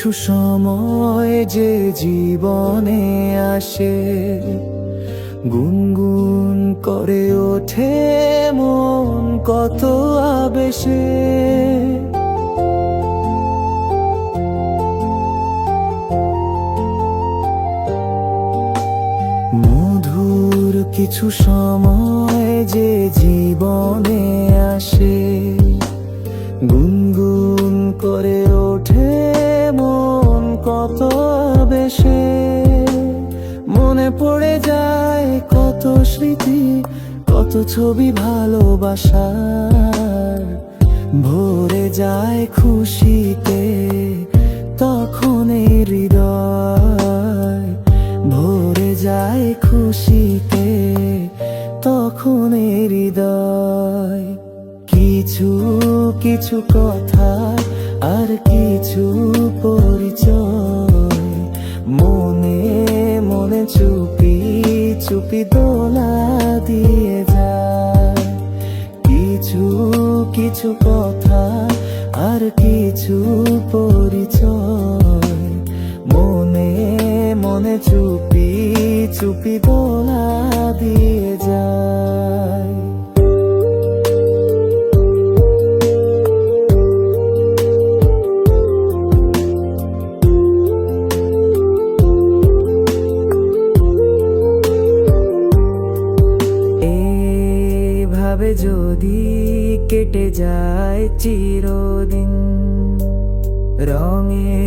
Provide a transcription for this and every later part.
কিছু সময় যে জীবনে আসে, গুনগুন করে ওঠে মন কত আবেশে। মধুর কিছু সময় যে জীবনে আসে, গুনগুন করে ওঠে মন কত আবেশে। মনে পড়ে যায় কত স্মৃতি, কত ছবি ভালোবাসার। ভরে যায় খুশিতে তখন এই হৃদয়, ভরে যায় খুশিতে তখন এই হৃদয়। কিছু কিছু কথা আর কিছু পরিচয়, মনে মনে চুপি চুপি দোলা দিয়ে যায়। কিছু কিছু কথা আর কিছু পরিচয়, মনে মনে চুপি চুপি দোলা দিয়ে যায়। এভাবে যদি কেটে যায় চিরদিন, রঙে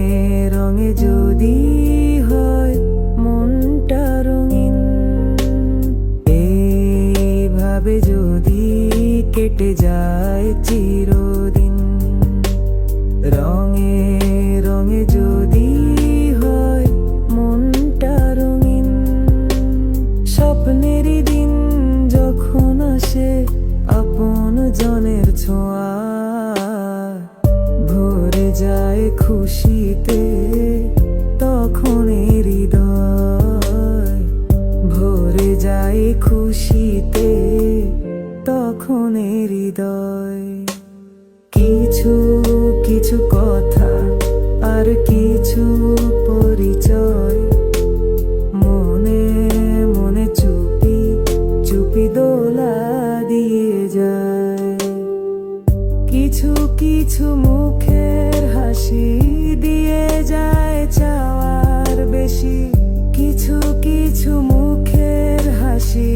রঙে যদি হয় মনটা রঙিন। এইভাবে যদি কেটে যায় চিরদিন, রঙে রঙে যদি হয় মনটা রঙিন। স্বপ্নেরই দিন যখন আসে আপন জনের ছোঁয়া, ভরে যায় খুশিতে তখন এই হৃদয়, ভরে যায় খুশিতে তখন এই হৃদয়। কিছু কিছু কথা আর কিছু পরিচয়, মনে মনে চুপি চুপি দোলা দিয়ে যায়। কিছু কিছু মুখের হাসি দিয়ে যায় চাওয়ার বেশি, কিছু কিছু মুখের হাসি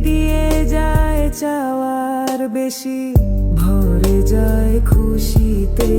দিয়ে যায় চাওয়ার বেশি। ভরে যায় খুশিতে